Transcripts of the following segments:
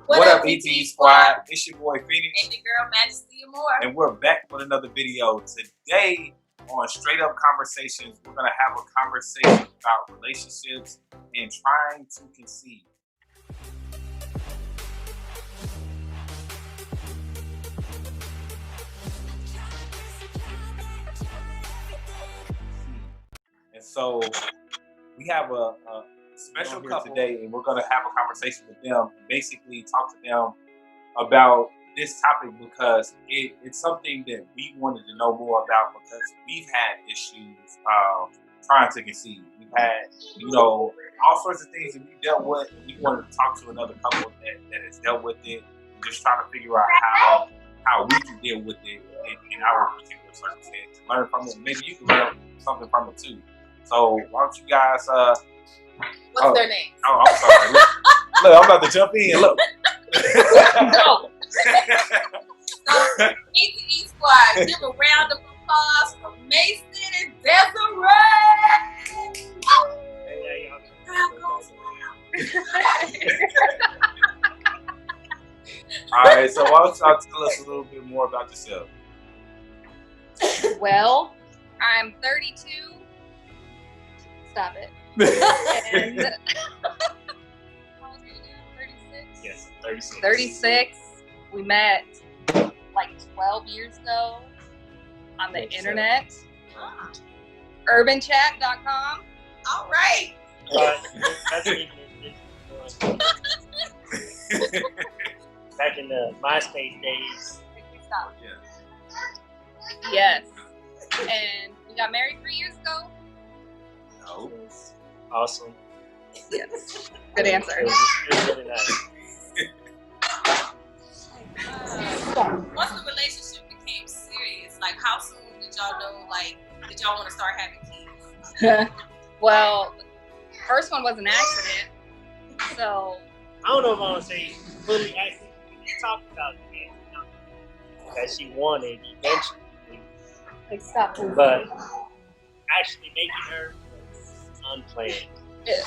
What up, ETE Squad? It's your boy Phoenix. And your girl Majesty and more. And we're back with another video. Today on Straight Up Conversations, we're going to have a conversation about relationships and trying to conceive. And so we have a special couple today, and we're going to have a conversation with them and basically talk to them about this topic because it's something that we wanted to know more about because we've had issues trying to conceive. We've had, all sorts of things that we dealt with, and we wanted to talk to another couple that has dealt with it and just trying to figure out how we can deal with it in our particular circumstance and learn from it. Maybe you can learn something from it too. So why don't you guys what's their name? Oh, I'm sorry. Look, I'm about to jump in. Look. No. So, ETE Squad, give a round of applause for Mason and Desira. All right, so why don't y'all tell us a little bit more about yourself? Well, I'm 32. Stop it. And how old are you now? 36? Yes, 36. 36. We met like 12 years ago on the internet. Urbanchat.com. All right. That's even back in the MySpace days. Stop. Yeah. Yes. And we got married 3 years ago. No. It was awesome. Yes. Good answer. It was really nice. Once the relationship became serious, like how soon did y'all know, did y'all want to start having kids? Well, first one was an accident. So I don't know if I want to say fully accident. We talked about it that she wanted eventually, like stop. but actually making her was unplanned. It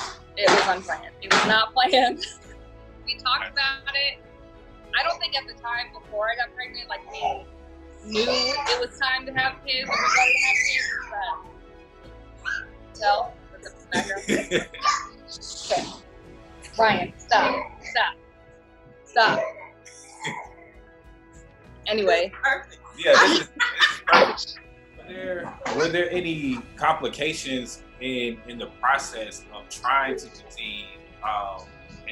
was unplanned. It was not planned. We talked about it. I don't think at the time before I got pregnant, we knew it was time to have kids and we wanted to have kids, but tell what's up in the background. Okay. Ryan, stop. Anyway. Yeah, this is perfect. Were there any complications in the process of trying to conceive at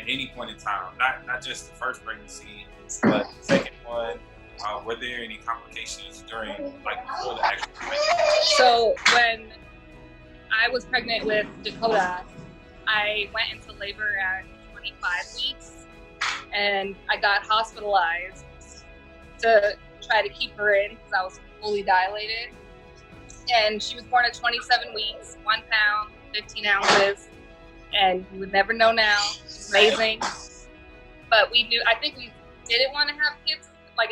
any point in time? Not just the first pregnancy, but the second one. Were there any complications during, before the actual pregnancy? So when I was pregnant with Dakota, I went into labor at 25 weeks, and I got hospitalized to try to keep her in because I was fully dilated. And she was born at 27 weeks, 1 pound, 15 ounces, and you would never know now. She's amazing. But I think we didn't want to have kids,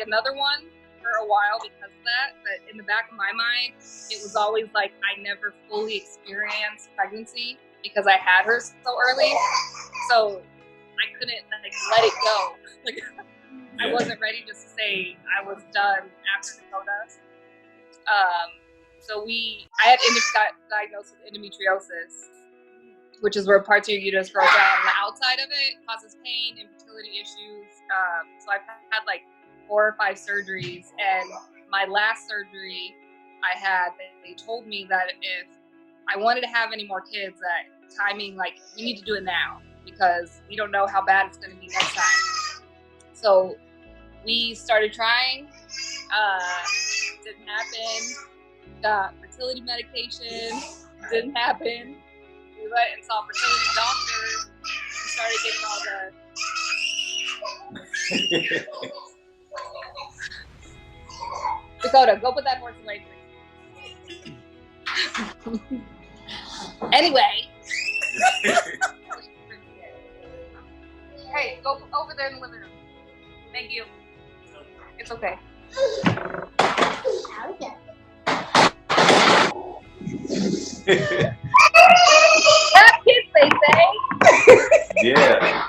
another one for a while because of that. But in the back of my mind, it was always I never fully experienced pregnancy because I had her so early. So I couldn't let it go. I wasn't ready to say I was done after Dakota. So I had got diagnosed with endometriosis, which is where parts of your uterus grow down on the outside of it, causes pain, infertility issues. So I've had 4 or 5 surgeries, and my last surgery I had, they told me that if I wanted to have any more kids, that timing, we need to do it now because we don't know how bad it's going to be next time. So we started trying. Didn't happen. Got fertility medication. Didn't happen. We went and saw fertility doctors. We started getting all the Dakota, go put that horse away, please. Anyway. Hey, go over there in the living room. Thank you. It's okay. Have kids, they say. Yeah.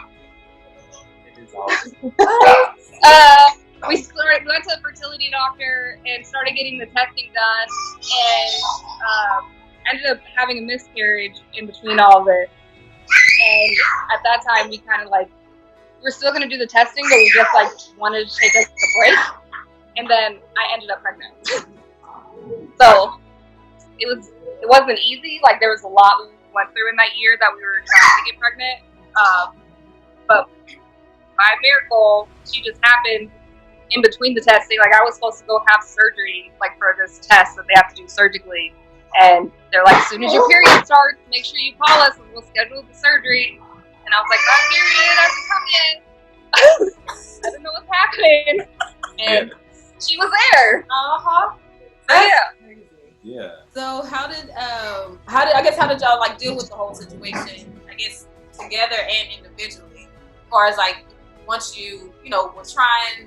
is awesome. We went to a fertility doctor and started getting the testing done, and ended up having a miscarriage in between all of it. And at that time, we kind of like, we were still going to do the testing, but we just like wanted to take a break. And then I ended up pregnant. So it wasn't easy. Like, there was a lot we went through in that year that we were trying to get pregnant. But by miracle, she just happened in between the testing. Like, I was supposed to go have surgery, like, for this test that they have to do surgically. And they're like, as soon as your period starts, make sure you call us and we'll schedule the surgery. And I was like, my period hasn't come yet. I don't know what's happening. And she was there. Yeah. So how did y'all like deal with the whole situation? I guess together and individually. As far as like, once you was trying to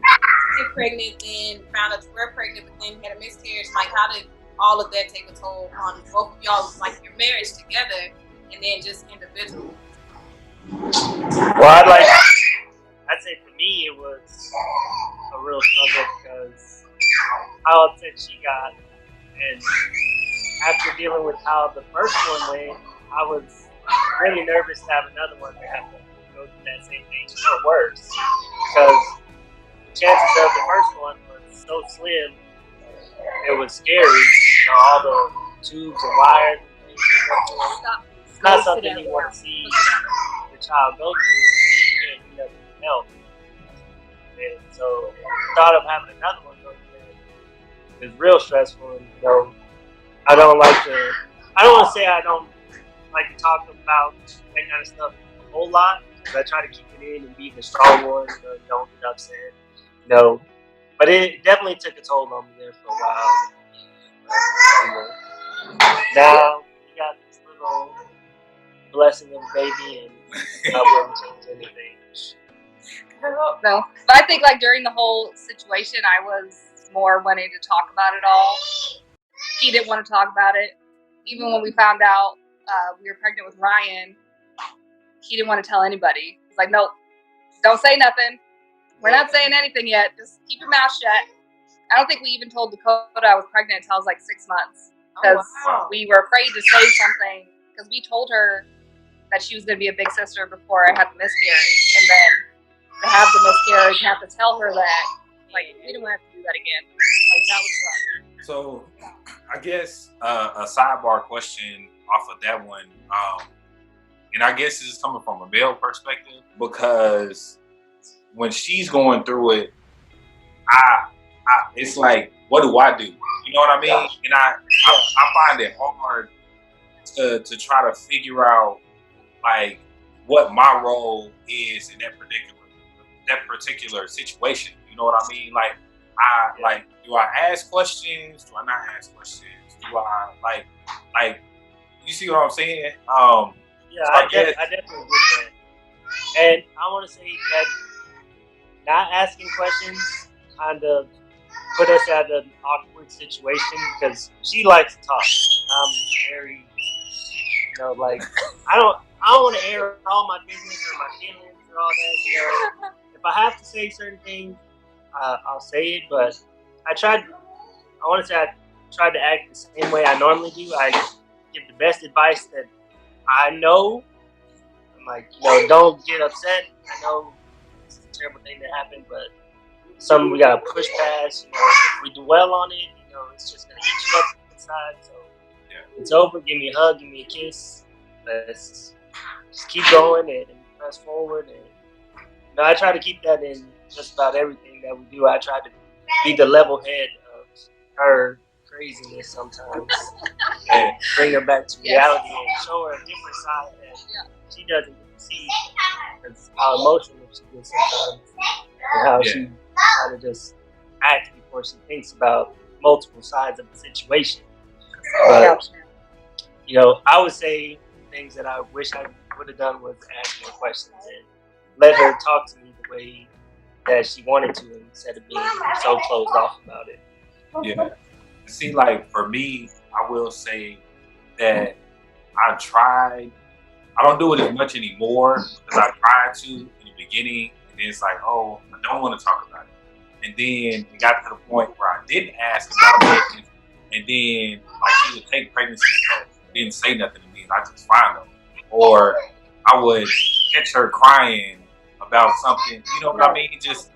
get pregnant, then found out you were pregnant, but then had a miscarriage. Like, how did all of that take a toll on both of y'all, like your marriage together, and then just individually? Well, I'd say for me it was a real struggle because how upset she got, and after dealing with how the first one went, I was really nervous to have another one to have to go through that same thing or worse, because the chances of the first one was so slim. It was scary, all the tubes and wires and things. It's not something you want to see your child go through. You can't do nothing to help. And so the thought of having another one go through is real stressful. And, I don't want to say I don't like to talk about that kind of stuff a whole lot, because I try to keep it in and be the strong one, don't get upset, But it definitely took a toll on me there for a while. Now we got this little blessing of a baby, and I wouldn't change anything. No, but I think like during the whole situation, I was more wanting to talk about it all. He didn't want to talk about it. Even when we found out we were pregnant with Ryan, he didn't want to tell anybody. He's like, nope, don't say nothing. We're not saying anything yet. Just keep your mouth shut. I don't think we even told Dakota I was pregnant until I was like 6 months. Because we were afraid to say something. Because we told her that she was going to be a big sister before I had the miscarriage. And then to have the miscarriage and have to tell her that, like, we didn't have to do that again. Like, that was rough. So, I guess a sidebar question off of that one. And I guess this is coming from a male perspective, because when she's going through it, it's like, what do I do? You know what I mean? And I find it hard to try to figure out like what my role is in that particular situation. You know what I mean? Like, do I ask questions? Do I not ask questions? Do I like? You see what I'm saying? Yeah, I definitely get that. And I want to say that not asking questions kind of put us at an awkward situation, because she likes to talk. I'm very, I don't want to air all my business or my feelings or all that. If I have to say certain things, I'll say it. But I tried to act the same way I normally do. I give the best advice that I know. I'm like, don't get upset. I know it's a terrible thing that happened, but something we gotta push past. If we dwell on it, it's just gonna eat you up inside. So it's over. Give me a hug. Give me a kiss. Let's just keep going and press forward. And I try to keep that in just about everything that we do. I try to be the level head of her craziness sometimes, and bring her back to reality and show her a different side that she doesn't get to see. Because how emotional she gets sometimes, and how she kind of just acts before she thinks about multiple sides of the situation. But, I would say things that I wish I would have done was ask her questions and let her talk to me the way that she wanted to, instead of being so closed off about it. Yeah. See, like, for me, I will say that I don't do it as much anymore, because I tried to in the beginning, And it's like, oh, I don't want to talk about it. And then it got to the point where I didn't ask about pregnancy, and then like she would take pregnancy tests, didn't say nothing to me, and I just find them. Or I would catch her crying about something, you know what I mean? Just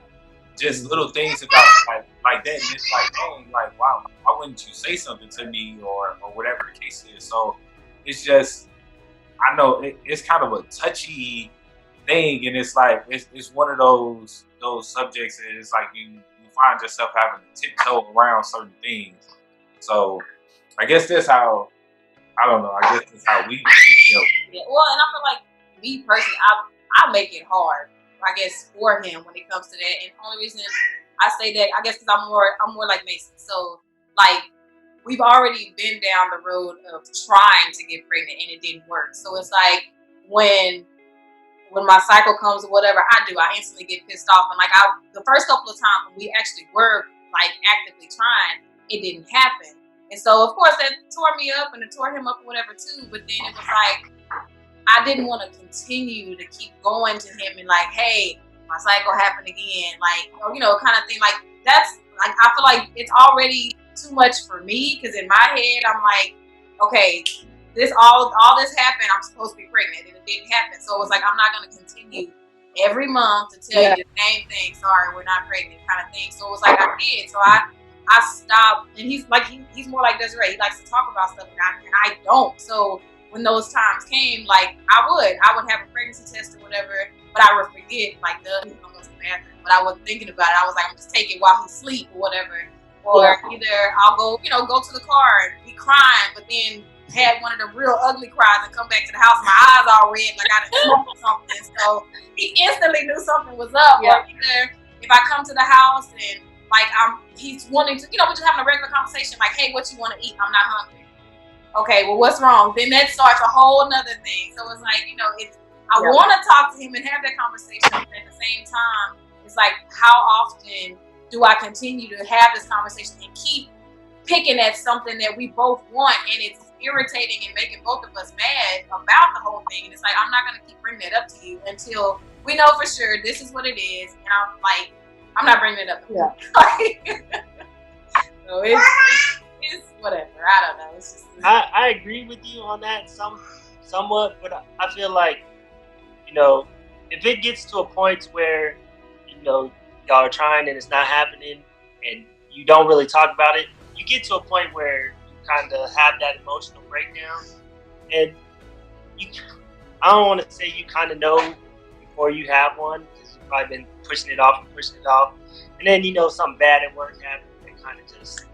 little things about like that, and it's like, dang, like wow, why wouldn't you say something to me or whatever the case is? So it's just, I know it's kind of a touchy thing, and it's like it's one of those subjects that it's like you find yourself having to tiptoe around certain things. So I guess that's how, I don't know. I guess that's how we feel. Yeah, well, and I feel like me personally, I make it hard, I guess, for him when it comes to that. And the only reason I say that, I guess, because I'm more like Mason. So like we've already been down the road of trying to get pregnant and it didn't work. So it's like when my cycle comes or whatever, I instantly get pissed off. And like the first couple of times when we actually were like actively trying, it didn't happen. And so of course that tore me up and it tore him up or whatever too. But then it was like, I didn't want to continue to keep going to him and like, hey, my cycle happened again. Like, you know, kind of thing. Like that's like, I feel like it's already too much for me. Cause in my head, I'm like, okay, this all this happened, I'm supposed to be pregnant, and it didn't happen. So it was like, I'm not going to continue every month to tell you the same thing. Sorry, we're not pregnant, kind of thing. So it was like I did. So I stopped, and he's like he's more like Desira. He likes to talk about stuff, and I don't. So when those times came, like I would have a pregnancy test or whatever, but I would forget, like he's gonna go to the bathroom. But I wasn't thinking about it. I was like, I'm just taking it while he sleep or whatever. Or either I'll go to the car and be crying, but then had one of the real ugly cries and come back to the house, my eyes all red, like I done smoked something. So he instantly knew something was up. Yeah. Or either if I come to the house and like he's wanting to, we're just having a regular conversation, like, hey, what you want to eat? I'm not hungry. Okay, well, what's wrong? Then that starts a whole nother thing. So it's like, I want to talk to him and have that conversation, but at the same time, it's like, how often do I continue to have this conversation and keep picking at something that we both want, and it's irritating and making both of us mad about the whole thing? And it's like, I'm not going to keep bringing that up to you until we know for sure this is what it is. And I'm like, I'm not bringing it up. Yeah. So it's whatever. I don't know. It's just, I agree with you on that somewhat, but I feel like, if it gets to a point where, y'all are trying and it's not happening and you don't really talk about it, you get to a point where you kind of have that emotional breakdown, and I don't want to say you kind of know before you have one, because you've probably been pushing it off, and then something bad at work happens that kind of just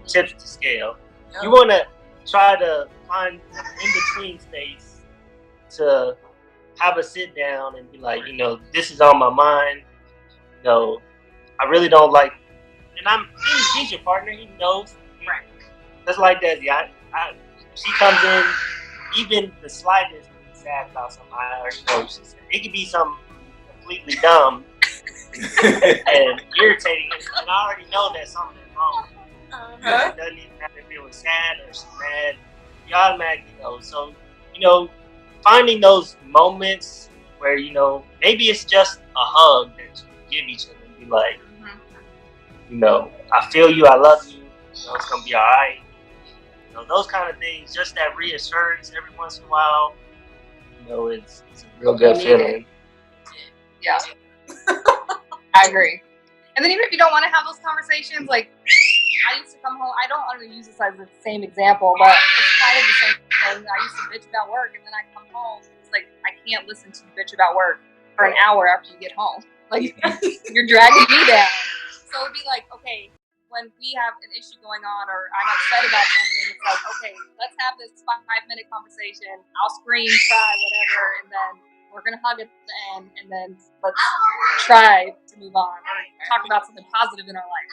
tips the scale. Yep. You want to try to find an in-between space to have a sit down and be like, this is on my mind. I really don't like, and he's your partner. He knows. Right. Just like Desi, she comes in, even the slightest sad about something, I already know she said. It could be something completely dumb and irritating, and I already know that something is wrong. It doesn't even matter if it was sad or she's mad. You automatically know. So, finding those moments where, maybe it's just a hug that you give each other and be like, I feel you, I love you, it's going to be all right. Those kind of things, just that reassurance every once in a while, it's a real good feeling. Yeah. I agree. And then even if you don't want to have those conversations, like, I used to come home, I don't want to use this as the same example, but it's kind of the same thing. I used to bitch about work, and then I come home, and it's like, I can't listen to you bitch about work for an hour after you get home. Like, you're dragging me down. So it'd be like, okay, when we have an issue going on or I'm upset about something, it's like, okay, let's have this 5-minute conversation. I'll scream, cry, whatever, and then we're going to hug at the end, and then let's try to move on or talk about something positive in our life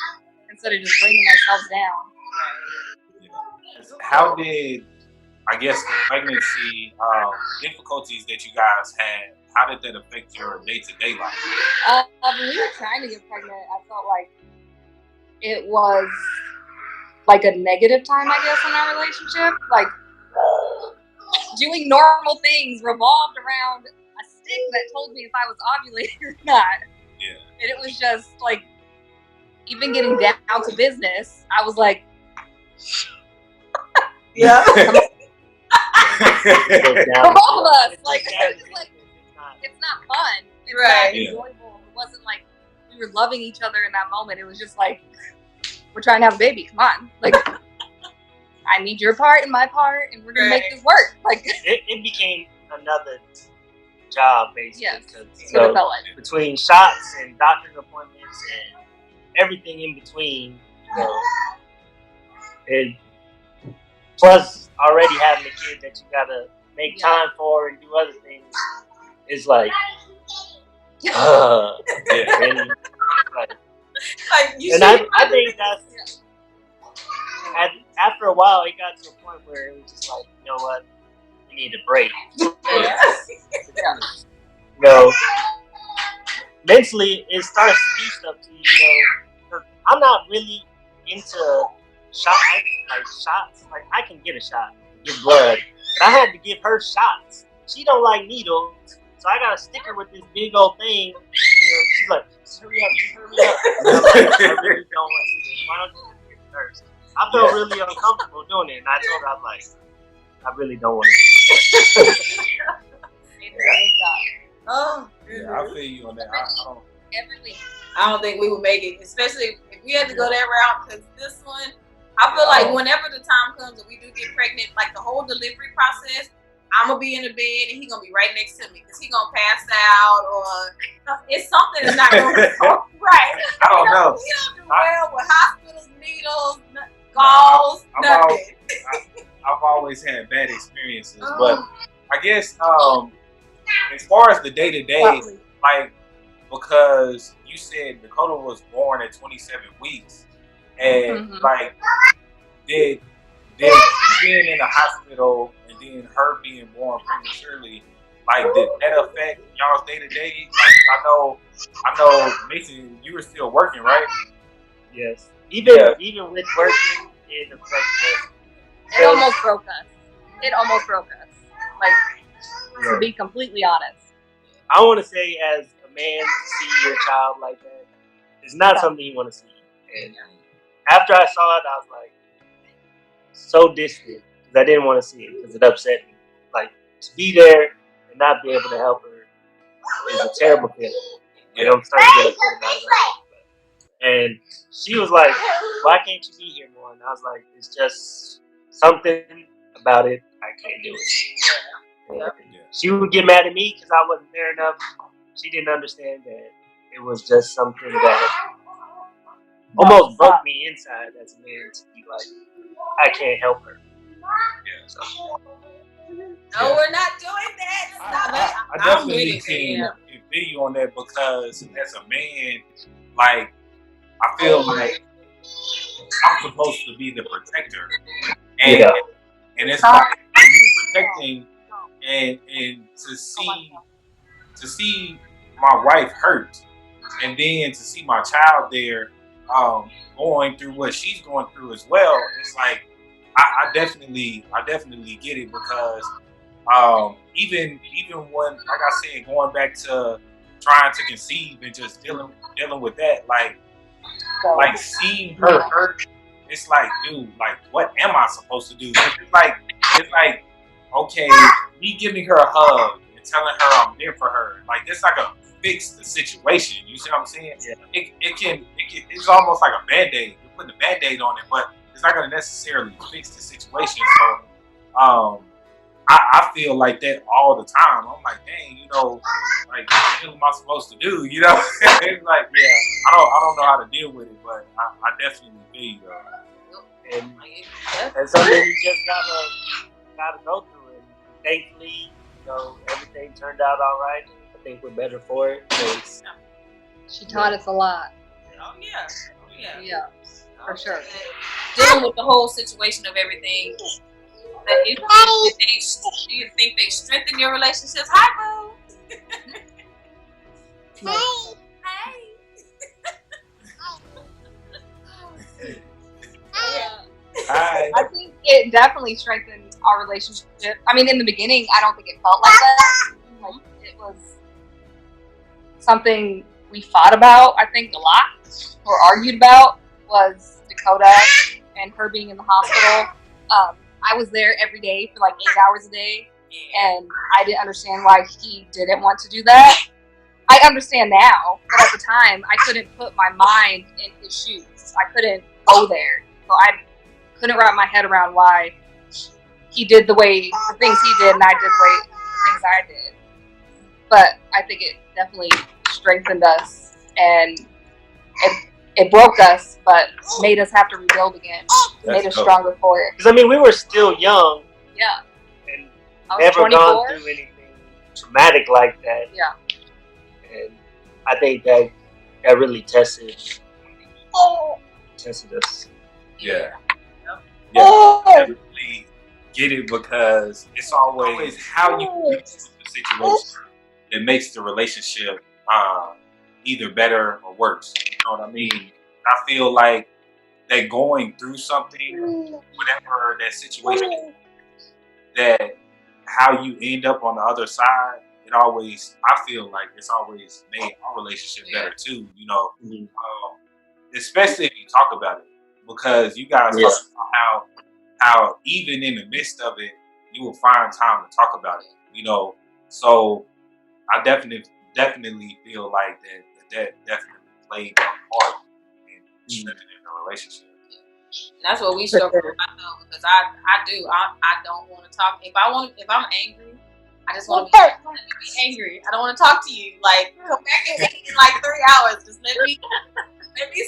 instead of just bringing ourselves down. How did, I guess, the pregnancy difficulties that you guys had, how did that affect your day-to-day life? When we were trying to get pregnant, I felt like it was like a negative time, I guess, in our relationship. Like, doing normal things revolved around a stick that told me if I was ovulating or not. And it was just like, even getting down to business, I was like, yeah. for all of us, like, it's not fun. It's Right. not enjoyable. It wasn't like we were loving each other in that moment. It was just like, we're trying to have a baby. Come on. Like, I need your part and my part, and we're going to make this work. Like, it became another job, basically. Yes. Between shots and doctor's appointments and everything in between, and plus already having a kid that you gotta make time for and do other things is like, and I think that's after a while it got to a point where it was just like, you know what, we need a break. Mentally it starts to do stuff to you. I'm not really into shots. Like, I can get a shot, get blood, but I had to give her shots. She don't like needles, so I gotta stick her with this big old thing. She's like, just hurry up. And I'm like, I really don't want to do this. Why don't you just get the nurse? I felt really uncomfortable doing it, and I told her, I'm like, I really don't want to do this. Oh, I feel you on that. Every week. I don't think we would make it, especially if we had to go that route, because this one, I feel like whenever the time comes and we do get pregnant, like the whole delivery process, I'm going to be in the bed and he's going to be right next to me because he's going to pass out, or it's something that's not going to be right. I don't know. We don't do well with hospitals, needles, gauze, nothing. I've always had bad experiences, but I guess as far as the day-to-day, like, because you said Dakota was born at 27 weeks, and like, did being in the hospital and then her being born prematurely, like, did that affect y'all's day-to-day? Like, I know, Mason, you were still working, right? Yes. Even with working, it affected us. It almost broke us. Like, to be completely honest. I want to say, as a man, to see your child like that is not something you want to see. And after I saw it, I was like, so distant, because I didn't want to see it because it upset me. Like, to be there and not be able to help her is a terrible feeling. And I'm starting to get upset about it. And she was like, why can't you be here more? And I was like, it's just something about it. I can't do it. Yeah. She would get mad at me because I wasn't there enough. She didn't understand that it was just something that almost broke me inside as a man, to be like, I can't help her. Yeah. So. No, we're not doing that. I definitely can feel you on that, because as a man, like, I feel like I'm supposed to be the protector, and it's like protecting, and to see my wife hurt, and then to see my child there going through what she's going through as well. It's like I definitely get it, because even when, like I said, going back to trying to conceive and just dealing with that, like seeing her hurt, it's like, dude, like, what am I supposed to do? It's like, okay, me giving her a hug and telling her I'm there for her, like, it's not gonna fix the situation. You see what I'm saying? Yeah. It's almost like a Band-Aid. You're putting a Band-Aid on it, but it's not gonna necessarily fix the situation. So I feel like that all the time. I'm like, dang, like, what am I supposed to do? It's like, I don't know how to deal with it, but I definitely feel you, though. And something you just gotta go through. And thankfully, everything turned out all right. I think we're better for it. She taught us a lot. Oh yeah. Yeah, for sure. Dealing with the whole situation of everything. Do you think they strengthen your relationships? Hi, boo. Hey. Hi. I think it definitely strengthened our relationship. I mean, in the beginning, I don't think it felt like that. Like, it was something we fought about, I think, a lot, or argued about, was Dakota and her being in the hospital. I was there every day for like 8 hours a day, and I didn't understand why he didn't want to do that. I understand now, but at the time, I couldn't put my mind in his shoes. I couldn't go there. So I couldn't wrap my head around why he did the things he did, and I did the things I did. But I think it definitely strengthened us, and it broke us, but made us have to rebuild again. Made us stronger for it. Because, I mean, we were still young. Yeah. And I was never 24. gone through anything traumatic like that. Yeah. And I think that really tested us. Yeah. I definitely get it, because it's always how you deal with the situation that makes the relationship either better or worse. You know what I mean? I feel like that going through something, whatever that situation is, that how you end up on the other side, I feel like it's always made our relationship better too, you know. Especially if you talk about it, because you guys talk about how even in the midst of it, you will find time to talk about it, you know. So I definitely feel like that definitely played a part in strengthening the relationship. And that's what we struggle with, though, because I don't want to talk. If I'm angry, I just want to be angry. I don't want to talk to you. Like, come back in like 3 hours. Just let me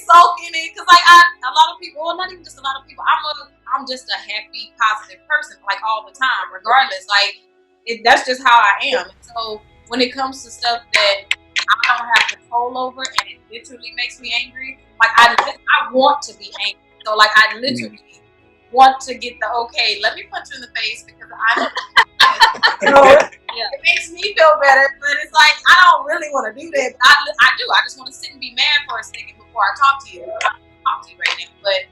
soak in it. Because like a lot of people, well, not even just a lot of people. I'm just a happy, positive person, like all the time, regardless. Like that's just how I am. And so when it comes to stuff that I don't have control over, and it literally makes me angry, like I want to be angry. So like I literally want to get the okay. Let me punch you in the face because it makes me feel better. But it's like I don't really want to do that. But I do. I just want to sit and be mad for a second before I talk to you. I don't talk to you right now. But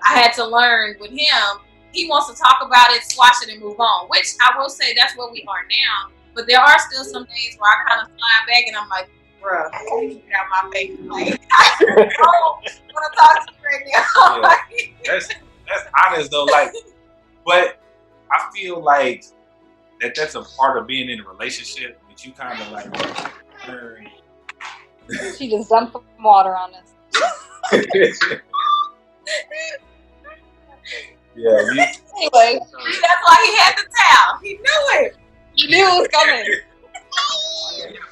I had to learn with him. He wants to talk about it, squash it, and move on. Which I will say that's where we are now. But there are still some days where I kind of slide back and I'm like, bruh, get out my face. Like, I don't want to talk to you right now. Yeah. That's honest though. Like, but I feel like that's a part of being in a relationship that you kind of like learn. She just dumped some water on us. Anyway, that's why he had the towel. He knew it. He knew it was coming.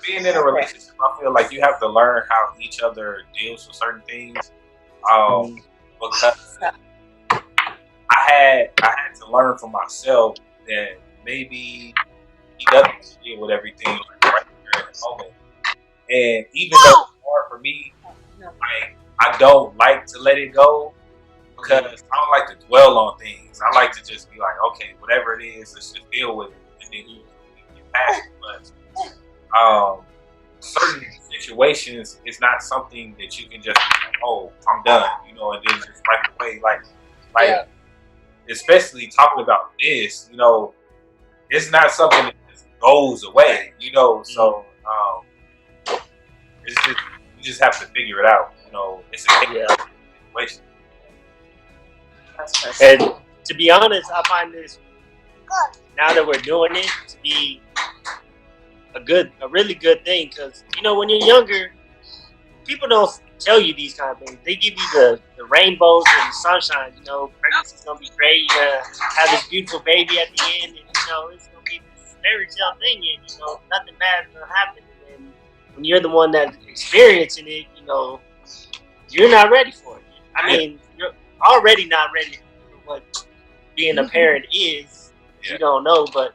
Being in a relationship, I feel like you have to learn how each other deals with certain things. Because I had to learn for myself that maybe he doesn't deal with everything right there at the moment. And even though it's hard for me, like I don't like to let it go, because I don't like to dwell on things. I like to just be like, okay, whatever it is, let's just deal with it, and then you get past it. But certain situations, it's not something that you can just be like, oh, I'm done, you know, and then just right away, like, especially talking about this, you know, it's not something that just goes away, you know. So it's just, you just have to figure it out, you know. It's a situation. And to be honest, I find this, now that we're doing it, to be a really good thing, because you know, when you're younger, people don't tell you these kind of things. They give you the rainbows and the sunshine. You know, pregnancy's gonna be great. You're gonna have this beautiful baby at the end, and you know, it's gonna be this fairy tale thing, and you know, nothing bad is gonna happen. And when you're the one that's experiencing it, you know, you're not ready for it. I mean, you're already not ready for what being a parent is. You don't know, but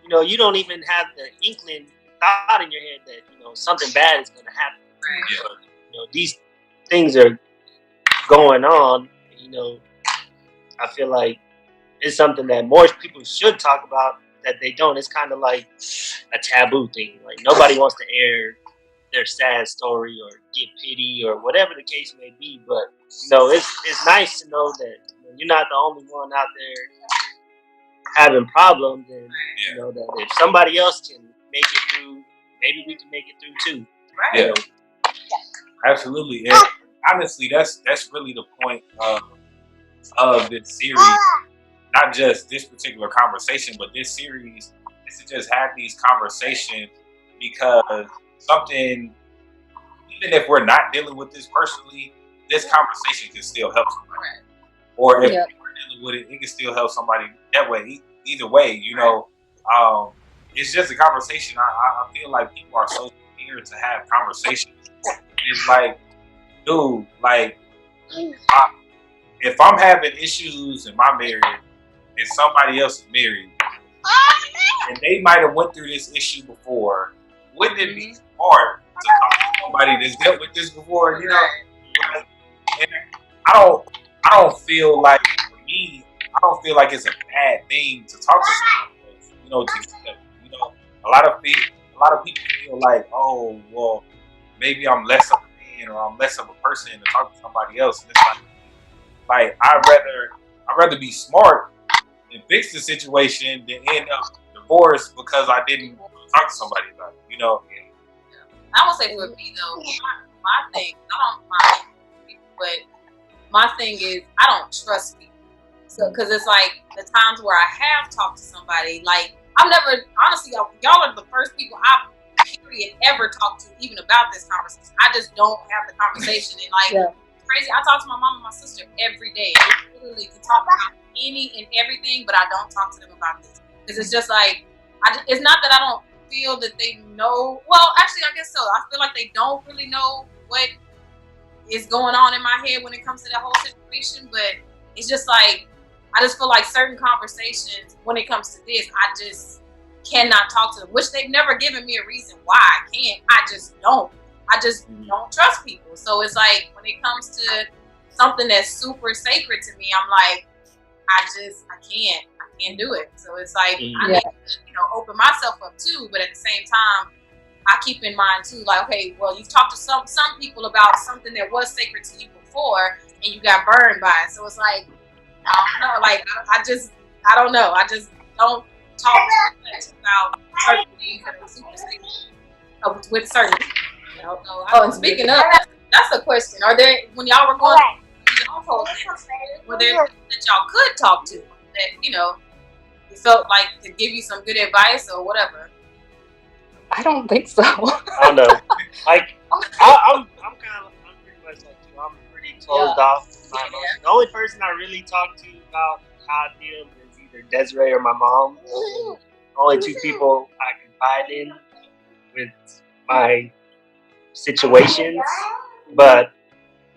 you know, you don't even have the inkling thought in your head that, you know, something bad is going to happen. Right. But, you know, these things are going on. You know, I feel like it's something that more people should talk about that they don't. It's kind of like a taboo thing. Like nobody wants to air their sad story or get pity or whatever the case may be. But you know, it's nice to know that you're not the only one out there having problems, and you know that if somebody else can make it through, maybe we can make it through too. Right. Yeah. Absolutely. And honestly, that's really the point of this series. Not just this particular conversation, but this series is to just have these conversations because something, even if we're not dealing with this personally, this conversation can still help somebody. Or if we're dealing with it, it can still help somebody that way. Either way, it's just a conversation. I feel like people are so scared to have conversations. It's like, dude, like, if I'm having issues in my marriage and somebody else is married and they might have went through this issue before, wouldn't it be smart to talk to somebody that's dealt with this before? You know, and I don't feel like, for me, I don't feel like it's a bad thing to talk to somebody else. A lot of people feel like, oh, well, maybe I'm less of a man or I'm less of a person to talk to somebody else. And it's like I'd rather be smart and fix the situation than end up divorced because I didn't talk to somebody about it. I would say for me though, my thing, I don't mind people, but my thing is I don't trust people. So, because it's like the times where I have talked to somebody, like I've never, honestly, y'all are the first people I've ever talked to even about this conversation. I just don't have the conversation. And like, crazy, I talk to my mom and my sister every day. I literally can talk about any and everything, but I don't talk to them about this. Because it's just like, it's not that I don't feel that they know. Well, actually, I guess so. I feel like they don't really know what is going on in my head when it comes to that whole situation. But it's just like, I just feel like certain conversations, when it comes to this, I just cannot talk to them, which they've never given me a reason why I can't. I just don't trust people. So it's like, when it comes to something that's super sacred to me, I'm like, I can't do it. So it's like, I need to, open myself up too. But at the same time, I keep in mind too, like, okay, well, you've talked to some people about something that was sacred to you before and you got burned by it. So it's like, I don't know, like, I don't know. I just don't talk too much about certain things that are super sacred with certain people. And speaking of, that's a question. Are there, when y'all were going through y'all whole thing, were there people that y'all could talk to that, you felt like to give you some good advice or whatever? I don't think so. I don't know. Like, I'm pretty much like you. I'm pretty closed off. The only person I really talk to about how I feel is either Desiree or my mom. Only two people I confide in with my situations. But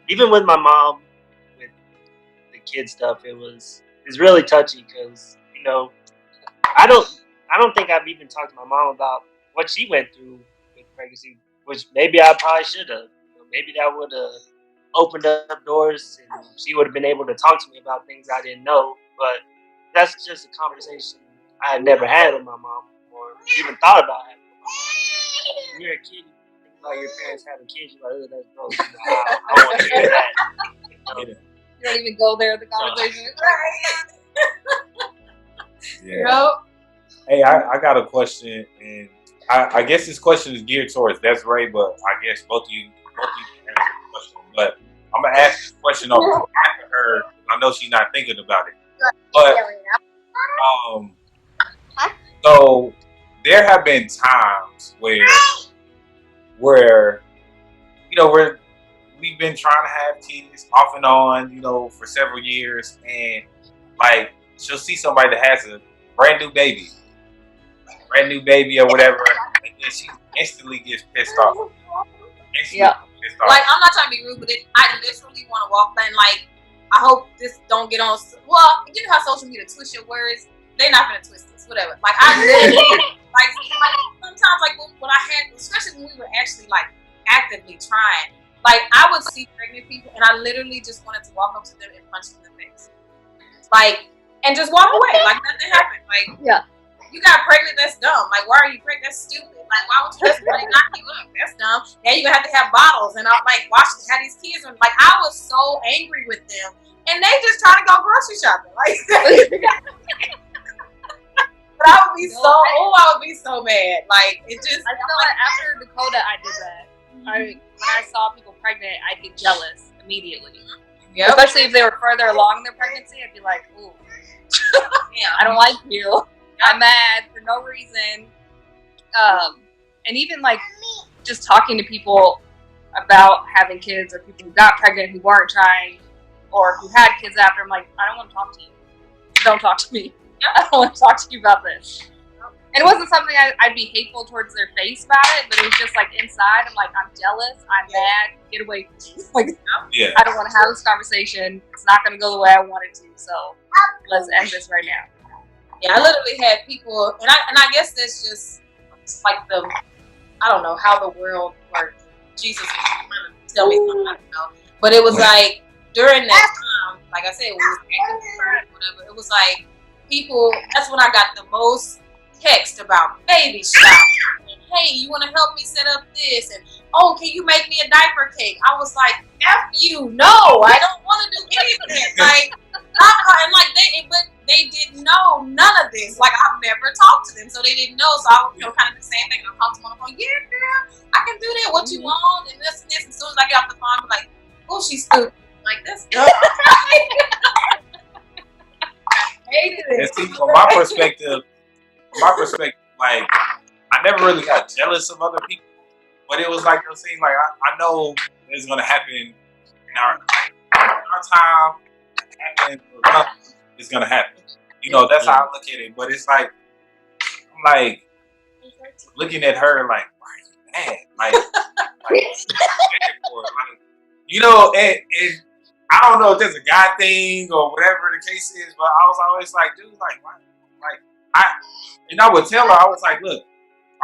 even with my mom, with the kid stuff, it's really touchy because I don't think I've even talked to my mom about what she went through with pregnancy, which maybe I probably should have. Maybe that would have opened up doors and she would have been able to talk to me about things I didn't know. But that's just a conversation I had never had with my mom or even thought about having with my mom. When you're a kid, you think about your parents having kids, you're like, oh, that's gross. I don't want to hear that. You don't even go there, the conversation. Hey, I got a question, and I guess this question is geared towards Desiree, but I guess both of you can answer the question. But I'm gonna ask this question after her. I know she's not thinking about it, but so there have been times where we've been trying to have kids off and on, for several years, and like she'll see somebody that has a brand new baby or whatever, and then she instantly gets pissed off. Like, I'm not trying to be rude, but I literally want to walk by and like, I hope this don't get on. Well, you know how social media twist your words? They're not gonna twist this, whatever. Like, I literally, like sometimes, like when I had, especially when we were actually like actively trying, like I would see pregnant people and I literally just wanted to walk up to them and punch them in the face, like, and just walk away, like nothing happened. Like, you got pregnant, that's dumb. Like, why are you pregnant? That's stupid. Like, why would you just knock you up? That's dumb. Now you're gonna have to have bottles and I'm like, have these kids. And like, I was so angry with them, and they just trying to go grocery shopping. Like, but I would be so mad. Like, it just. I feel like after Dakota, I did that. When I saw people pregnant, I'd get jealous immediately. Yep. Especially if they were further along in their pregnancy, I'd be like, ooh, I don't like you. I'm mad for no reason. And even like just talking to people about having kids, or people who got pregnant who weren't trying, or who had kids after, I'm like, I don't want to talk to you. Don't talk to me. I don't want to talk to you about this. And it wasn't something I'd be hateful towards their face about it, but it was just like inside, I'm like, I'm jealous, I'm mad, get away from me. Like, I don't want to have this conversation. It's not going to go the way I want it to, so let's end this right now. Yeah, I literally had people, and I guess that's just like I don't know how the world works. Jesus was trying to tell me something, I don't know. But it was like, during that time, like I said, when we was acting or whatever, it was like people, that's when I got the most text about baby shower. And, hey, you want to help me set up this? And, oh, can you make me a diaper cake? I was like, F you, no, I don't want to do anything. Like, and like but they didn't know none of this. Like, I've never talked to them, so they didn't know. So I was, kind of the same thing. I talked to them on the phone, yeah, girl, I can do that. What you want? And this and this. As soon as I get off the phone, I'm like, oh, she's stupid. Like this. I hated it. And see, from my perspective, like, I never really got jealous of other people, but it was like, it seemed like I know it's gonna happen in our time. It's gonna happen. That's how I look at it. But it's like, I'm like looking at her like, why are you mad? Like and I don't know if that's a guy thing or whatever the case is, but I was always like, dude, like, why? Like, I would tell her, I was like, look,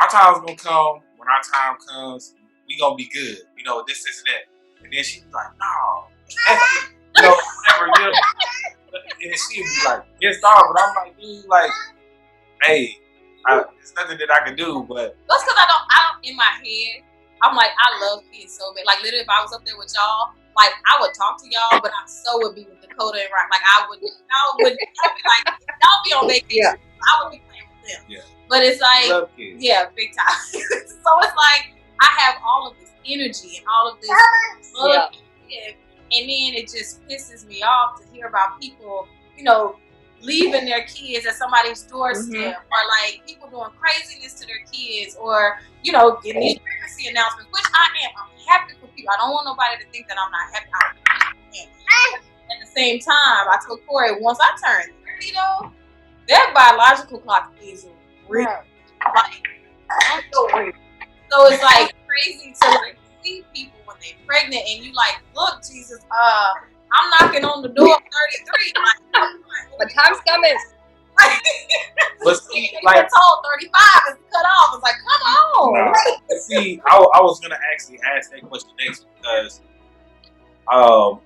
our time's gonna come. When our time comes, we gonna be good. This, and that. And then she's like, no, whatever. And she'd be like, yes, dog. But I'm like, dude, like, hey, there's nothing that I can do. But that's because I don't. In my head, I'm like, I love kids so bad. Like, literally, if I was up there with y'all, like, I would talk to y'all, but I so would be with Dakota and Ryan. Like, I'll be like, y'all be on vacation. Yeah. I would be playing with them. Yeah. But it's like, yeah, big time. So it's like, I have all of this energy and all of this love, and then it just pisses me off to hear about people, leaving their kids at somebody's doorstep, or like people doing craziness to their kids, or getting these pregnancy announcements, which I'm happy for people. I don't want nobody to think that I'm not happy. At the same time, I told Corey, once I turn 30 though, that biological clock is real. Like, so it's like crazy to like see people when they're pregnant, and you like, look, Jesus, I'm knocking on the door of 33. But time's coming. But see, like, told 35 is cut off. It's like, come on. Nah. See, I was gonna actually ask that question next, because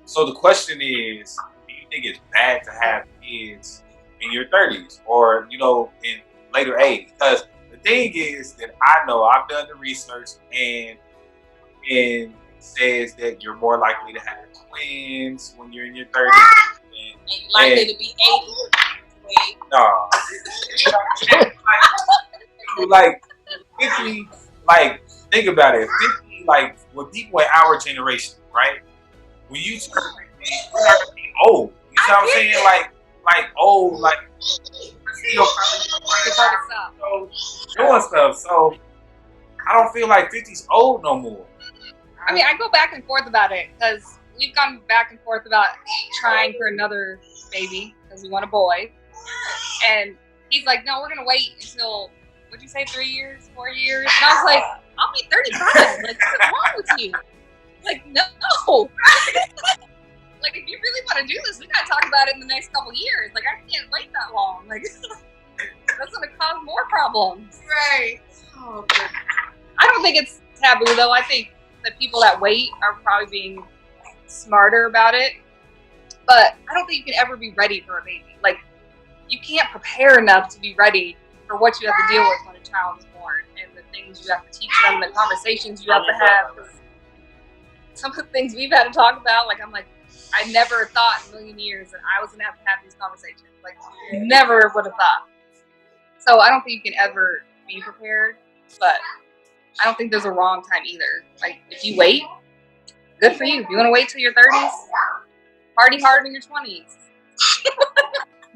so the question is, do you think it's bad to have kids in your 30s or in later age? Because the thing is that I know I've done the research, and it says that you're more likely to have twins when you're in your 30s. And you're likely to be 80. No. Like 50, like, think about it. 50, like, with people in our generation, right? When you turn 50, you're not gonna be old. You know what I'm saying? Like old, like, still doing stuff. So I don't feel like 50's old no more. I mean, I go back and forth about it, because we've gone back and forth about trying for another baby because we want a boy. And he's like, no, we're going to wait until, what'd you say, 3 years, 4 years? And I was like, I'll be 35. Like, what's wrong with you? Like, no. Like, if you really want to do this, we got to talk about it in the next couple years. Like, I can't wait that long. Like, that's going to cause more problems. Right. Oh, God. I don't think it's taboo, though. I think the people that wait are probably being smarter about it. But I don't think you can ever be ready for a baby. Like, you can't prepare enough to be ready for what you have to deal with when a child is born, and the things you have to teach them, the conversations you have to have. Some of the things we've had to talk about, like, I'm like, I never thought in a million years that I was going to have these conversations. Like, never would have thought. So I don't think you can ever be prepared, but I don't think there's a wrong time either. Like, if you wait, good for you. If you want to wait till your 30s, party hard in your 20s.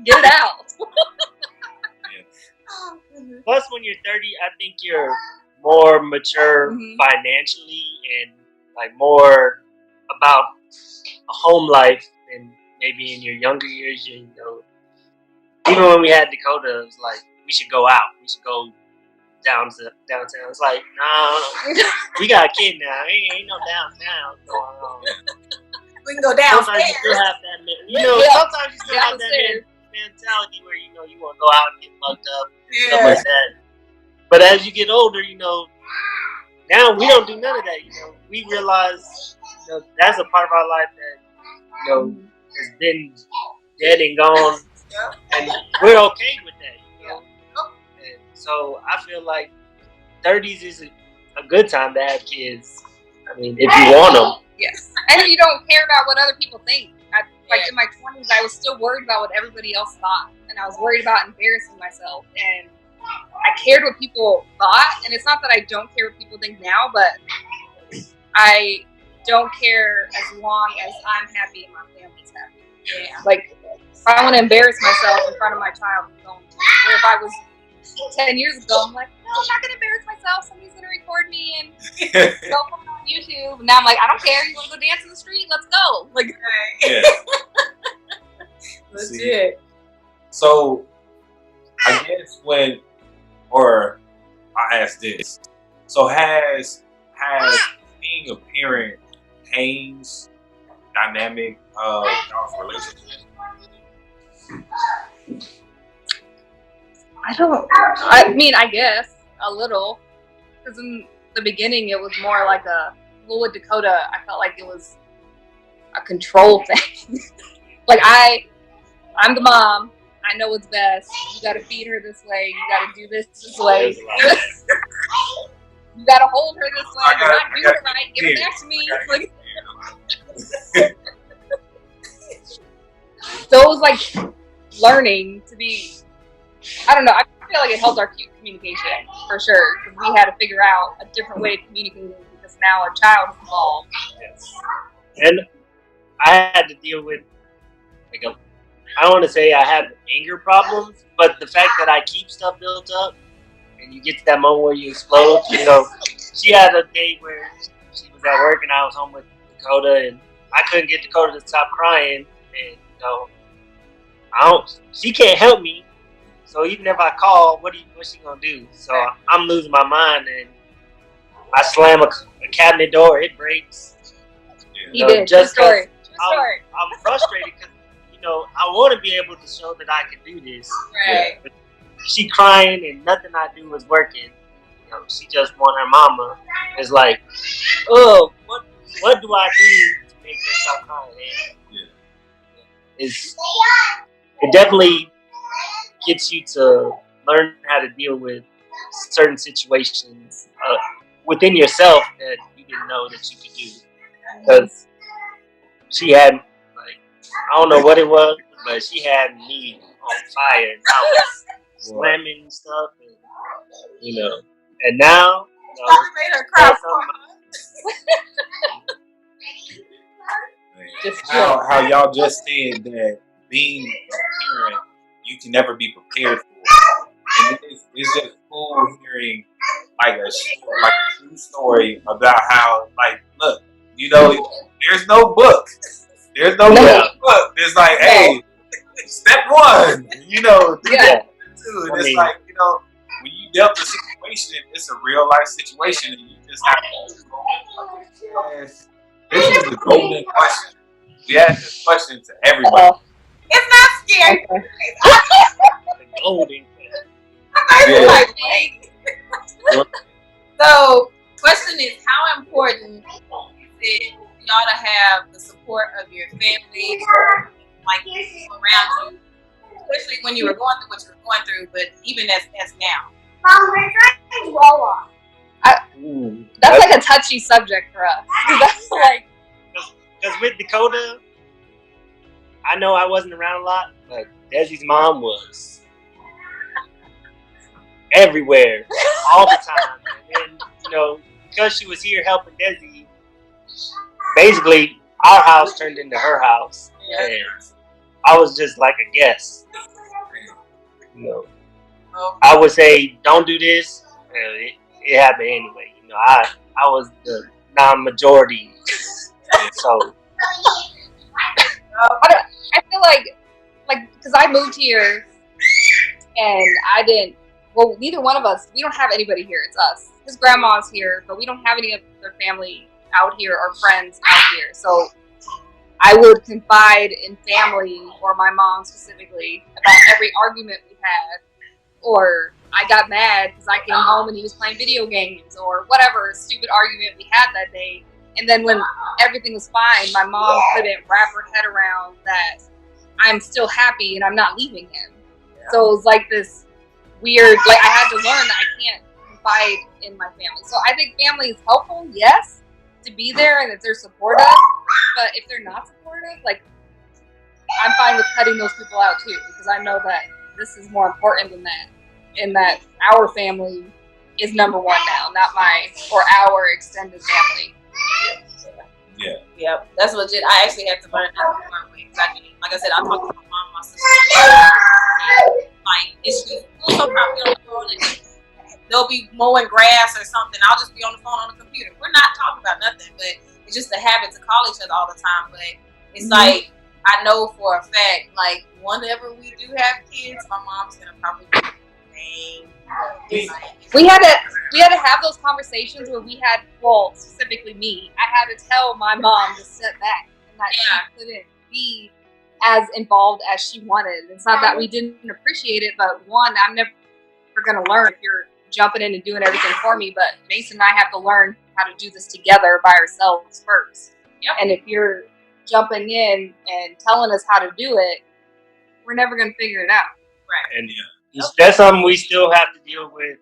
Get it out. Plus, when you're 30, I think you're more mature financially and like more about a home life than maybe in your younger years. You know, even when we had Dakota, it was like we should go out. We should go downtown. It's like, no, we got a kid now. Ain't no downtown going on. We can go downstairs. Sometimes you still have that, sometimes you still have that mentality where, you know, you want to go out and get mugged up and stuff like that. But as you get older, you know, now we don't do none of that. You know, we realize, you know, that's a part of our life that, you know, has been dead and gone. And we're okay with that, you know. And so I feel like 30s is a good time to have kids. I mean, if you want them. Yes. And you don't care about what other people think. Like in my 20s, I was still worried about what everybody else thought. And I was worried about embarrassing myself. And I cared what people thought. And it's not that I don't care what people think now, but I don't care as long as I'm happy and my family's happy. Yeah. Like, if I want to embarrass myself in front of my child, I'm going to. Or if I was 10 years ago, I'm like, no, I'm not going to embarrass myself. Somebody's going to record me and go put it on YouTube. And now I'm like, I don't care. You want to go dance in the street? Let's go. Like, Yeah. Legit. So, I guess I ask this. So has being a parent changed dynamic of y'all's relationship? I mean, I guess a little. Because in the beginning, it was more like with Dakota, I felt like it was a control thing. Like, I'm the mom. I know what's best. You got to feed her this way. You got to do this way. You got to hold her this way. You're not doing it right. Give it back to me. Like, so it was like learning to be, I don't know, I feel like it helped our communication for sure. Because we had to figure out a different way of communicating because now a child is involved. Yes. And I had to deal with, like, I don't want to say I have anger problems, but the fact that I keep stuff built up and you get to that moment where you explode, you know, she had a day where she was at work and I was home with Dakota and I couldn't get Dakota to stop crying and, you know, she can't help me. So even if I call, what's she gonna do? So I'm losing my mind and I slam a cabinet door, it breaks. You know, just True story. I'm frustrated because, you know, I want to be able to show that I can do this. Right. But she crying and nothing I do is working. You know, she just want her mama. It's like, oh, what do I do to make her stop crying? And it definitely gets you to learn how to deal with certain situations within yourself that you didn't know that you could do. Because she had, like, I don't know what it was, but she had me on fire. And I was slamming stuff, and, you know. And now, you know, made her cry. How y'all just said that being a parent, you can never be prepared for it. And it's just cool hearing like a true story about how, like, look, you know, there's no book. There's no book. There's like, hey, step one, you know, step two. And it's like, you know, when you dealt with a situation, it's a real life situation, and you just have to. This is the golden question. We ask this question to everybody. It's not scary. The golden question. So, question is, how important is it for y'all to have the support of your family, like people around you, especially when you were going through what you were going through, but even as now? That's like a touchy subject for us. That's like, because with Dakota, I know I wasn't around a lot, but Desi's mom was everywhere, all the time. And then, you because she was here helping Desi, basically our house turned into her house. Yeah. And I was just like a guest. I would say, don't do this. It happened anyway. I was the non-majority. So I feel like because I moved here and I didn't. Well, neither one of us. We don't have anybody here. It's us. His grandma's here, but we don't have any of their family out here or friends out here. So I would confide in family or my mom specifically about every argument we had, or I got mad because I came home and he was playing video games, or whatever stupid argument we had that day. And then when everything was fine, my mom couldn't wrap her head around that I'm still happy and I'm not leaving him. So it was like this weird, I had to learn that I can't confide in my family. So I think family is helpful, yes, to be there and that they're supportive. But if they're not supportive, I'm fine with cutting those people out too, because I know that this is more important than that. And that our family is number one now, not our extended family. Yeah. Yep, that's legit. I actually had to learn that the hard way. Like I said, I talked to my mom, my sister. It's just so probably on the phone and they'll be mowing grass or something. I'll just be on the phone on the computer. We're not talking about nothing, but it's just a habit to call each other all the time. But it's like, I know for a fact, whenever we do have kids, my mom's gonna probably do the same. We had to have those conversations where specifically me, I had to tell my mom to sit back and that she couldn't be as involved as she wanted. It's not that we didn't appreciate it, but one, I'm never going to learn if you're jumping in and doing everything for me, but Mason and I have to learn how to do this together by ourselves first. Yep. And if you're jumping in and telling us how to do it, we're never going to figure it out. Right. And that's something we still have to deal with.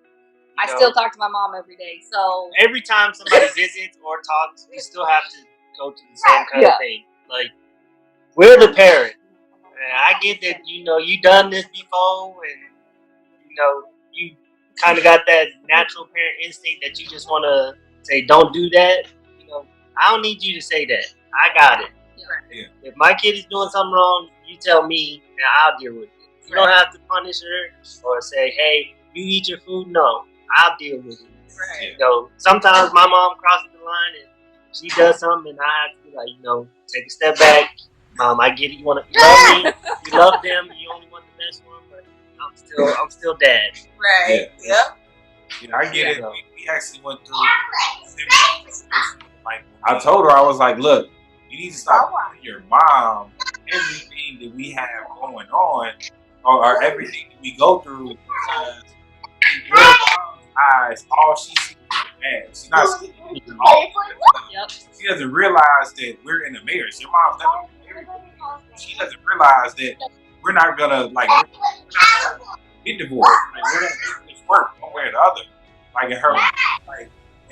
I still talk to my mom every day, so every time somebody visits or talks, we still have to go to the same kind of thing. We're the parent. And I get that, you done this before and, you kind of got that natural parent instinct that you just want to say, don't do that. I don't need you to say that. I got it. Yeah. If my kid is doing something wrong, you tell me and I'll deal with it. You don't have to punish her or say, hey, you eat your food. No, I'll deal with it. Right. Sometimes my mom crosses the line and she does something and I have to be take a step back. Mom, I get it. You love me. You love them. You only want the best for them, but I'm still dad. Right. Yeah. Yep. I get it. We actually went through I told her, I was like, look, you need to stop telling your mom everything that we have going on or everything that we go through, because in your mom's eyes, all she sees is bad. She's not seeing anything wrong. She doesn't realize that we're in a marriage. Your mom's never been married. She doesn't realize that we're not gonna get divorced. We're gonna make this work one way or the other. In her,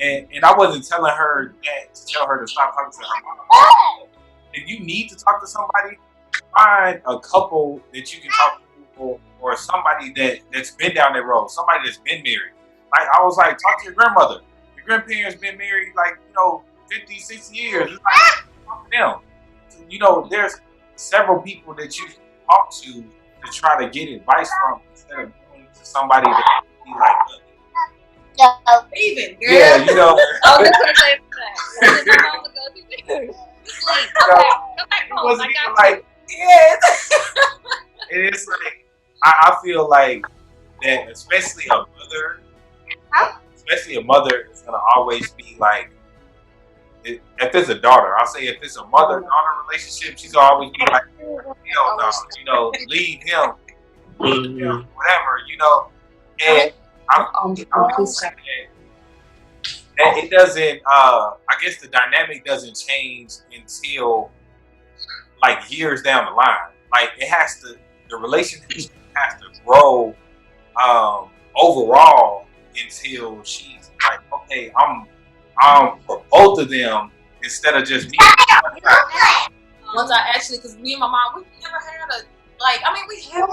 and I wasn't telling her that to tell her to stop talking to her mom. If you need to talk to somebody, find a couple that you can talk to, or somebody that's been down that road, somebody that's been married. I was like, talk to your grandmother. Your grandparents been married 50, 60 years. Talk to them. So, there's several people that you can talk to try to get advice from instead of going to somebody that be like, Even, girl. yeah, I was going to say that. Come back home. I got you. Yes. And it's I feel like that, especially a mother is gonna always be if it's a daughter, I'll say if it's a mother-daughter relationship, she's gonna always be like, hell no, leave him, whatever, and I'm saying that it doesn't. I guess the dynamic doesn't change until years down the line. It has to. The relationship has to grow overall until she's okay, I'm for both of them instead of just me. Once I actually, because me and my mom, we never had we have,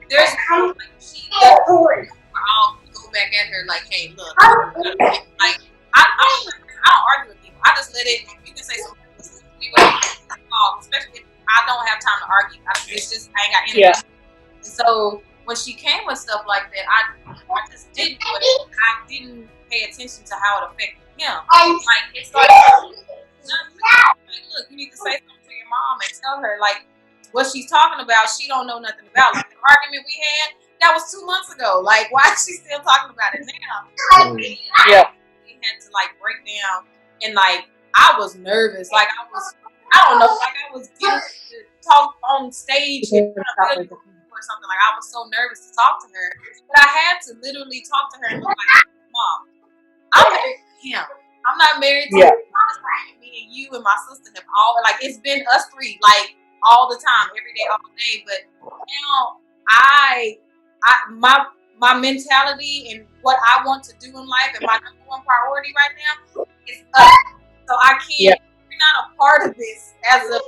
there's she we're all go go back at her like, hey, look, like I don't argue with people. I just let it. You can say something, especially if I don't have time to argue. It's just I ain't got energy. Yeah. So when she came with stuff like that, I just didn't do it. I didn't pay attention to how it affected him. Like it's like, look, you need to say something to your mom and tell her like what she's talking about. She don't know nothing about. Like the argument we had, that was 2 months ago. Like why is she still talking about it now? Yeah, we had to like break down, and like I was nervous. Like I don't know, like I was getting to talk on stage or something. Like I was so nervous to talk to her, but I had to literally talk to her and be like, Mom, I'm married to him. I'm not married to him. Me and you and my sister have all like it's been us three like all the time, every day, all day. But now my mentality and what I want to do in life and my number one priority right now is us. So I can't. We're not a part of this as a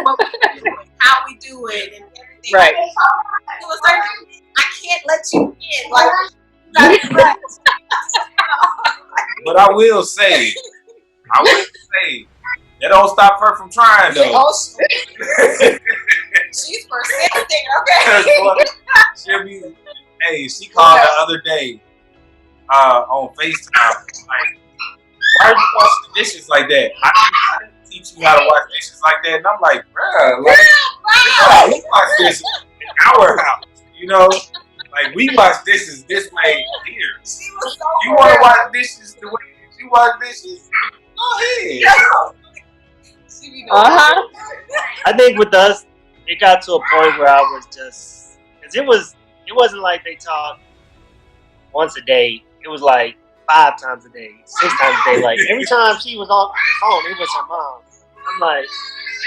what we do, how we do it, and everything. Right. I can't let you in. Like, but I will say, that don't stop her from trying though. Oh, she's persistent. Okay. She'll be. Hey, she called the other day on FaceTime. Like, why are you washing the dishes like that? I didn't teach you how to wash dishes like that. And I'm like, bruh, like, we wash dishes in our house, you know? Like, we wash dishes this way here. You want to wash dishes the way you wash dishes? Go ahead. I think with us, it got to a point where I was just, because it wasn't like they talked once a day. It was like 5 times a day, 6 times a day. Like every time she was on the phone, it was her mom. I'm like,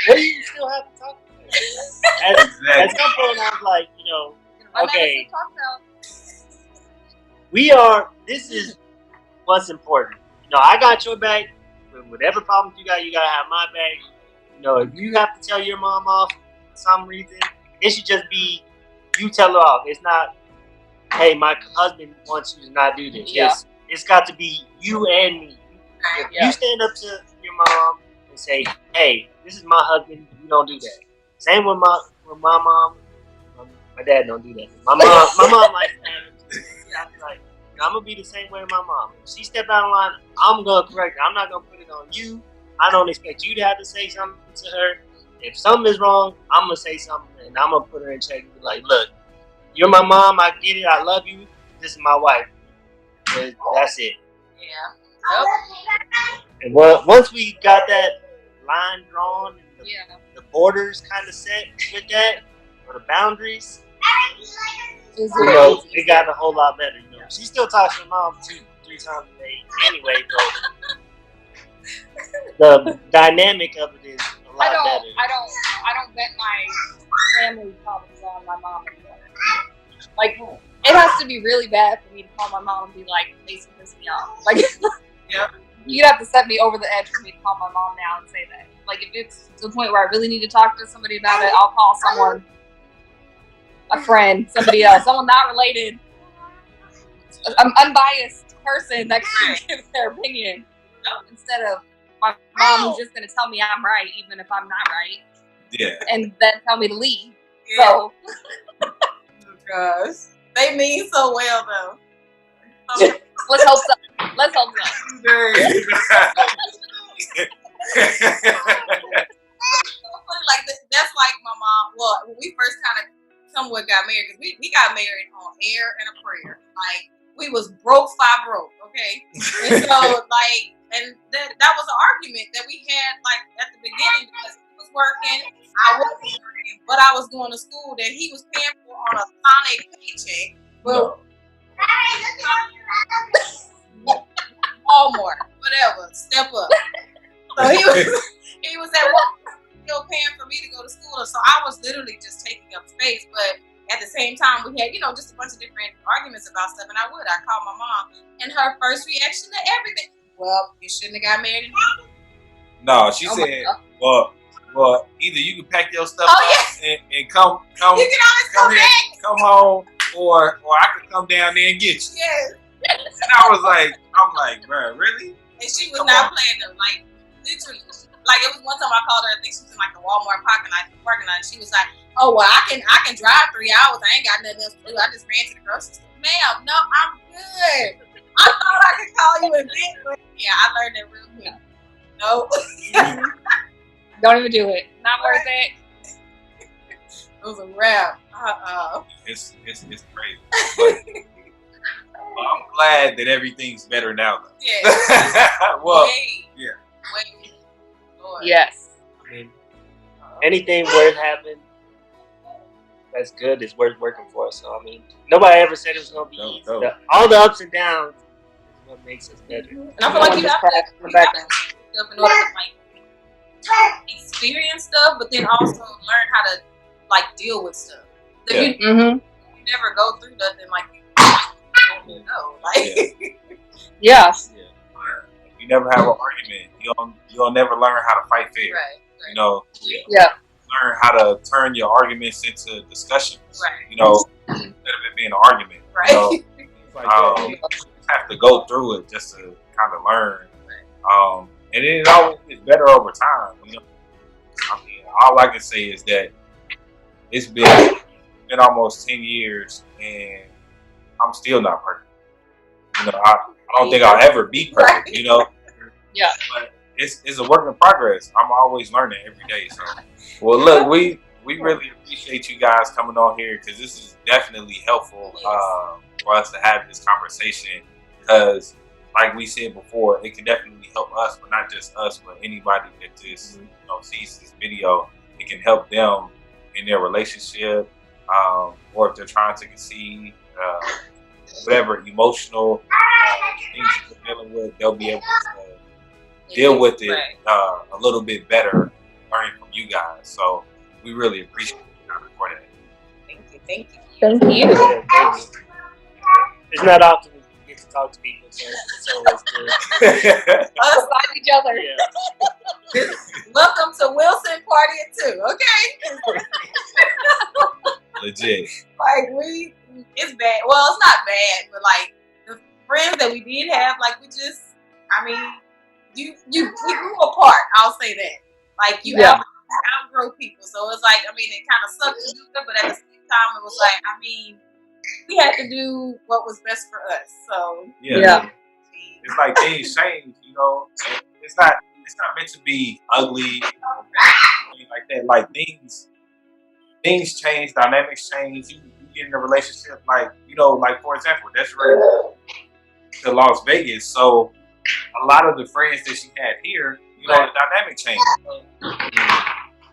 what do you still have to talk to her? At some point, I was like, you know, okay, this is what's important. You know, I got your back. Whatever problems you got to have my back. You know, if you have to tell your mom off for some reason, it should just be you tell her off. It's not, hey, my husband wants you to not do this. Yeah. It's got to be you and me. If you stand up to your mom and say, hey, this is my husband, you don't do that. Same with my mom. My dad don't do that. My mom likes that. Like, I'm gonna be the same way with my mom. If she step out of line, I'm gonna correct her. I'm not gonna put it on you. I don't expect you to have to say something to her. If something is wrong, I'm gonna say something and I'm gonna put her in check and be like, look, you're my mom, I get it, I love you. This is my wife. That's it. Yeah. Yep. And once we got that line drawn and the borders kind of set with that, or the boundaries, you know, it got a whole lot better. You know, she still talks to her mom 2-3 times a day anyway, but the dynamic of it is a lot better. I don't vent my family problems on my mom anymore. Like, it has to be really bad for me to call my mom and be like, Mason pissed me off. Like, you'd have to set me over the edge for me to call my mom now and say that. Like, if it's to the point where I really need to talk to somebody about it, I'll call someone, a friend, somebody else, someone not related, an unbiased person that can give their opinion instead of my mom who's just going to tell me I'm right, even if I'm not right. Yeah. And then tell me to leave. Yeah. So. Oh, gosh. They mean so well, though. Let's hope so. Let's hope so. Like that's like my mom. Well, when we first kind of somewhat got married, because we got married on air and a prayer. Like we was broke, okay. And so like, and that was an argument that we had like at the beginning because he was working, I wasn't working, but I was going to school that he was paying for on a Sonic paycheck. Well, Walmart, whatever, step up. So he was at work, still paying for me to go to school. So I was literally just taking up space. But at the same time, we had, just a bunch of different arguments about stuff. And I called my mom, and her first reaction to everything, well, you shouldn't have got married. No, she said, well, either you can pack your stuff up and come you can always come back. Come home, or I could come down there and get you. Yes. And I'm like, bro, really? And she was not playing them, like, literally. Like, it was one time I called her, I think she was in, like, the Walmart parking lot, and she was like, oh, well, I can drive 3 hours. I ain't got nothing else to do. I just ran to the grocery store. Ma'am, no, I'm good. I thought I could call you and vent, but yeah, I learned that real quick. No. Don't even do it. Not worth it. It was a wrap. It's crazy. But I'm glad that everything's better now, though. Yeah. Well, Wait. yeah. Wait. Lord. Yes. I mean, anything worth having that's good is worth working for. So I mean, nobody ever said it was gonna be easy. No. All the ups and downs is what makes us better. And I feel like you have to stuff in order to like experience stuff, but then also learn how to like deal with stuff. So Yeah. you never go through nothing like you know, like Yes. Yeah. You never have an argument. You'll never learn how to fight fair. right. You know. Yeah. Learn how to turn your arguments into discussions. Right. You know, instead of it being an argument. Right. You know, you just have to go through it just to kind of learn. And it always gets better over time. You know, I mean, all I can say is that it's been almost 10 years, and I'm still not perfect. You know, I don't think I'll ever be perfect. You know. Yeah. But it's a work in progress. I'm always learning every day. So, well, look, we really appreciate you guys coming on here because this is definitely helpful for us to have this conversation. Because, like we said before, it can definitely help us, but not just us, but anybody that just sees this video. It can help them in their relationship, or if they're trying to conceive, whatever emotional things they're dealing with, they'll be able to deal with it a little bit better, learning from you guys. So we really appreciate you guys for that. Thank you. Thank you. Yeah, thank you. It's not often we get to talk to people, so it's always good. Us like each other. Yeah. Welcome to Wilson Party at 2, okay? Legit. Like it's bad. Well, it's not bad, but like the friends that we did have, like we just, I mean, we grew apart. I'll say that. Like you outgrow people, so it's like, I mean, it kind of sucked to do that, but at the same time, it was like, I mean, we had to do what was best for us. So yeah. It's like things change, you know. It's not meant to be ugly like that. Like things change, dynamics change. You get in a relationship, like, you know, like for example, Desira to Las Vegas. So a lot of the friends that she had here, you know, the dynamic changed.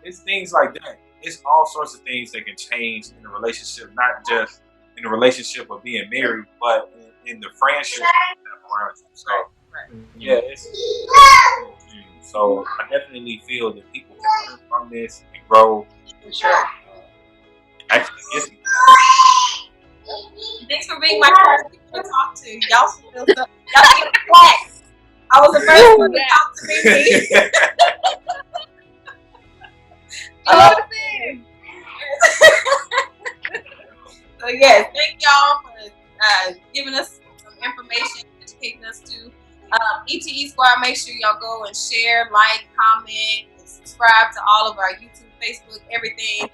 It's things like that. It's all sorts of things that can change in a relationship, not just in a relationship of being married, but in the friendship around you. So yeah, so I definitely feel that people can learn from this and grow. for sure. Actually, yes. Thanks for being my first people to talk to. Y'all should feel so. Y'all get flags. I was the first one to talk to me. So yes, thank y'all for giving us some information, educating us too. ETE Squad, make sure y'all go and share, like, comment, and subscribe to all of our YouTube, Facebook, everything.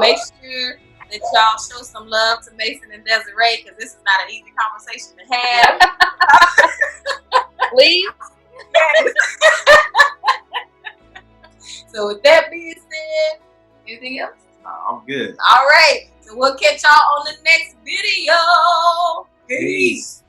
Make sure that y'all show some love to Mason and Desiree, because this is not an easy conversation to have. Please. Yes. So with that being said, anything else? I'm good. All right. So we'll catch y'all on the next video. Peace.